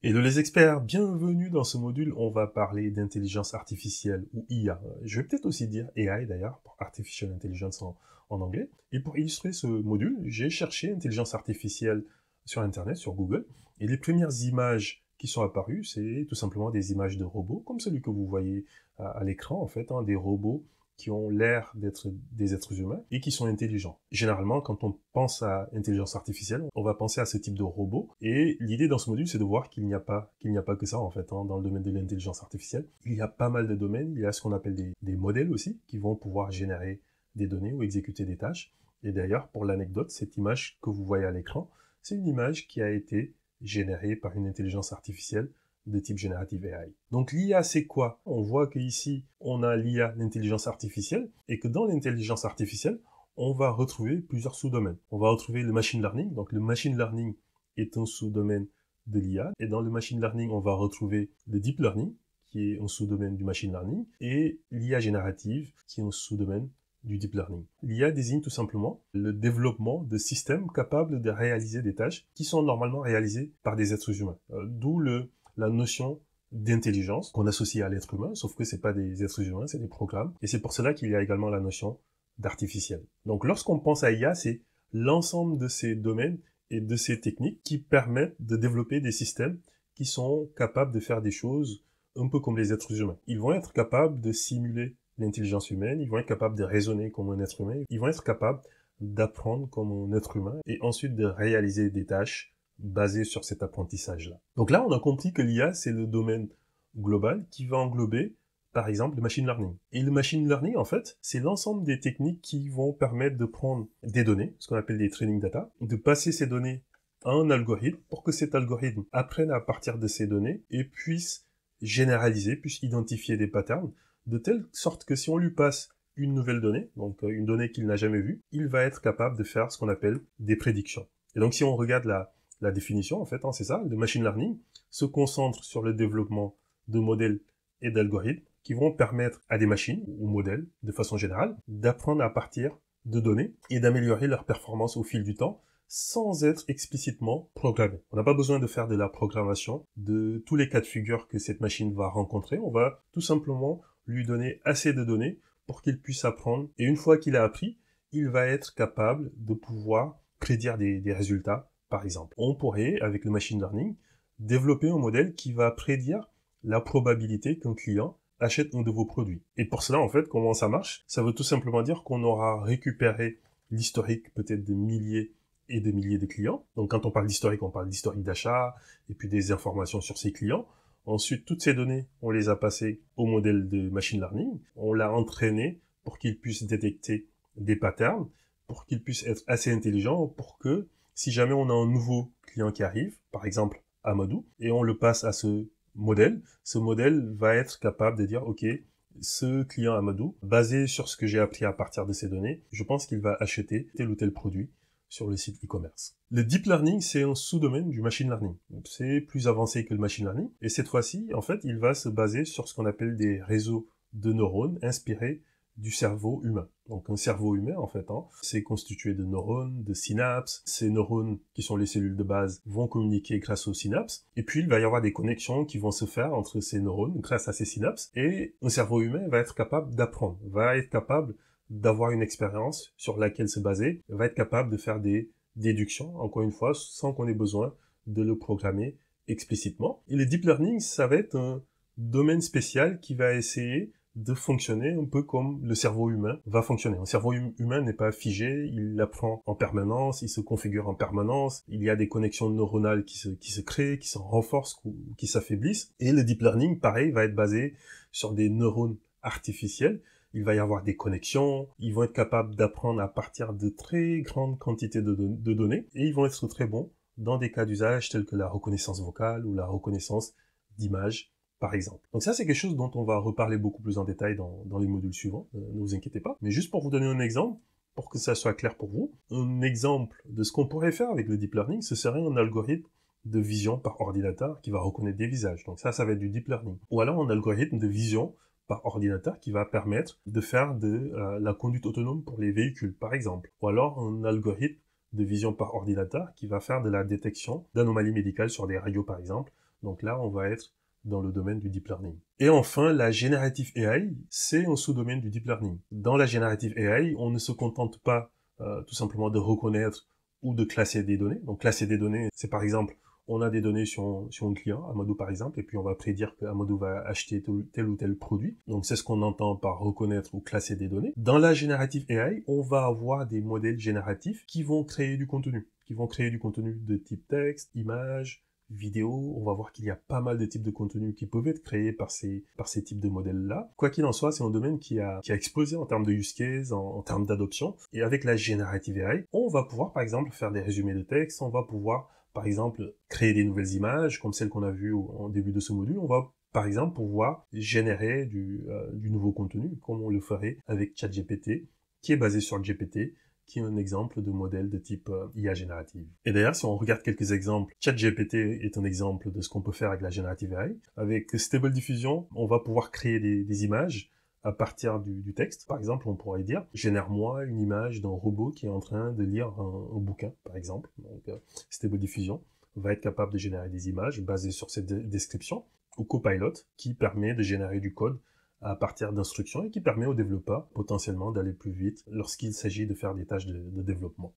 Hello les experts, bienvenue dans ce module. On va parler d'intelligence artificielle ou IA. Je vais peut-être aussi dire AI d'ailleurs, pour Artificial Intelligence en anglais. Et pour illustrer ce module, j'ai cherché intelligence artificielle sur Internet, sur Google. Et les premières images qui sont apparues, c'est tout simplement des images de robots, comme celui que vous voyez à l'écran en fait, des robots qui ont l'air d'être des êtres humains et qui sont intelligents. Généralement, quand on pense à intelligence artificielle, on va penser à ce type de robot. Et l'idée dans ce module, c'est de voir qu'il n'y a pas que ça en fait dans le domaine de l'intelligence artificielle. Il y a pas mal de domaines. Il y a ce qu'on appelle des modèles aussi qui vont pouvoir générer des données ou exécuter des tâches. Et d'ailleurs, pour l'anecdote, cette image que vous voyez à l'écran, c'est une image qui a été générée par une intelligence artificielle de type Generative AI. Donc l'IA, c'est quoi? On voit qu'ici, on a l'IA, l'intelligence artificielle, et que dans l'intelligence artificielle, on va retrouver plusieurs sous-domaines. On va retrouver le machine learning. Donc le machine learning est un sous-domaine de l'IA. Et dans le machine learning, on va retrouver le deep learning, qui est un sous-domaine du machine learning, et l'IA générative, qui est un sous-domaine du deep learning. L'IA désigne tout simplement le développement de systèmes capables de réaliser des tâches qui sont normalement réalisées par des êtres humains. D'où la notion d'intelligence qu'on associe à l'être humain, sauf que c'est pas des êtres humains, c'est des programmes. Et c'est pour cela qu'il y a également la notion d'artificiel. Donc lorsqu'on pense à IA, c'est l'ensemble de ces domaines et de ces techniques qui permettent de développer des systèmes qui sont capables de faire des choses un peu comme les êtres humains. Ils vont être capables de simuler l'intelligence humaine, ils vont être capables de raisonner comme un être humain, ils vont être capables d'apprendre comme un être humain et ensuite de réaliser des tâches basé sur cet apprentissage-là. Donc là, on a compris que l'IA, c'est le domaine global qui va englober, par exemple, le machine learning. Et le machine learning, en fait, c'est l'ensemble des techniques qui vont permettre de prendre des données, ce qu'on appelle des training data, de passer ces données à un algorithme pour que cet algorithme apprenne à partir de ces données et puisse généraliser, puisse identifier des patterns, de telle sorte que si on lui passe une nouvelle donnée, donc une donnée qu'il n'a jamais vue, il va être capable de faire ce qu'on appelle des prédictions. Et donc si on regarde la définition, en fait, c'est ça, le machine learning se concentre sur le développement de modèles et d'algorithmes qui vont permettre à des machines ou modèles, de façon générale, d'apprendre à partir de données et d'améliorer leur performance au fil du temps sans être explicitement programmés. On n'a pas besoin de faire de la programmation de tous les cas de figure que cette machine va rencontrer. On va tout simplement lui donner assez de données pour qu'il puisse apprendre. Et une fois qu'il a appris, il va être capable de pouvoir prédire des résultats. Par exemple, on pourrait, avec le machine learning, développer un modèle qui va prédire la probabilité qu'un client achète un de vos produits. Et pour cela, en fait, comment ça marche? Ça veut tout simplement dire qu'on aura récupéré l'historique peut-être de milliers et de milliers de clients. Donc quand on parle d'historique, on parle d'historique d'achat, et puis des informations sur ces clients. Ensuite, toutes ces données, on les a passées au modèle de machine learning. On l'a entraîné pour qu'il puisse détecter des patterns, pour qu'il puisse être assez intelligent pour que si jamais on a un nouveau client qui arrive, par exemple Amadou, et on le passe à ce modèle va être capable de dire, ok, ce client Amadou, basé sur ce que j'ai appris à partir de ces données, je pense qu'il va acheter tel ou tel produit sur le site e-commerce. Le deep learning, c'est un sous-domaine du machine learning. C'est plus avancé que le machine learning, et cette fois-ci, en fait, il va se baser sur ce qu'on appelle des réseaux de neurones inspirés du cerveau humain. Donc un cerveau humain, en fait, c'est constitué de neurones, de synapses. Ces neurones, qui sont les cellules de base, vont communiquer grâce aux synapses. Et puis, il va y avoir des connexions qui vont se faire entre ces neurones grâce à ces synapses. Et un cerveau humain va être capable d'apprendre, va être capable d'avoir une expérience sur laquelle se baser, va être capable de faire des déductions, encore une fois, sans qu'on ait besoin de le programmer explicitement. Et le deep learning, ça va être un domaine spécial qui va essayer de fonctionner un peu comme le cerveau humain va fonctionner. Un cerveau humain n'est pas figé, il apprend en permanence, il se configure en permanence, il y a des connexions neuronales qui se créent, qui se renforcent ou qui s'affaiblissent. Et le deep learning, pareil, va être basé sur des neurones artificiels. Il va y avoir des connexions, ils vont être capables d'apprendre à partir de très grandes quantités de données, et ils vont être très bons dans des cas d'usage tels que la reconnaissance vocale ou la reconnaissance d'images, par exemple. Donc ça, c'est quelque chose dont on va reparler beaucoup plus en détail dans les modules suivants, ne vous inquiétez pas. Mais juste pour vous donner un exemple, pour que ça soit clair pour vous, un exemple de ce qu'on pourrait faire avec le deep learning, ce serait un algorithme de vision par ordinateur qui va reconnaître des visages. Donc ça va être du deep learning. Ou alors un algorithme de vision par ordinateur qui va permettre de faire de la conduite autonome pour les véhicules, par exemple. Ou alors un algorithme de vision par ordinateur qui va faire de la détection d'anomalies médicales sur des radios, par exemple, Donc là, on va être dans le domaine du deep learning. Et enfin, la generative AI, c'est un sous-domaine du deep learning. Dans la generative AI, on ne se contente pas tout simplement de reconnaître ou de classer des données. Donc classer des données, c'est par exemple, on a des données sur un client, Amadou par exemple, et puis on va prédire que Amadou va acheter tel ou tel produit. Donc c'est ce qu'on entend par reconnaître ou classer des données. Dans la generative AI, on va avoir des modèles génératifs qui vont créer du contenu, de type texte, image, vidéo. On va voir qu'il y a pas mal de types de contenus qui peuvent être créés par ces types de modèles-là. Quoi qu'il en soit, c'est un domaine qui a explosé en termes de use case, en termes d'adoption. Et avec la generative AI, on va pouvoir, par exemple, faire des résumés de texte, on va pouvoir, par exemple, créer des nouvelles images, comme celles qu'on a vues en début de ce module. On va, par exemple, pouvoir générer du nouveau contenu, comme on le ferait avec ChatGPT, qui est basé sur le GPT, qui est un exemple de modèle de type IA générative. Et d'ailleurs, si on regarde quelques exemples, ChatGPT est un exemple de ce qu'on peut faire avec la générative AI. Avec Stable Diffusion, on va pouvoir créer des images à partir du texte. Par exemple, on pourrait dire, génère-moi une image d'un robot qui est en train de lire un bouquin, par exemple. Donc, Stable Diffusion va être capable de générer des images basées sur cette description, ou Copilot, qui permet de générer du code à partir d'instructions et qui permet aux développeurs potentiellement d'aller plus vite lorsqu'il s'agit de faire des tâches de développement.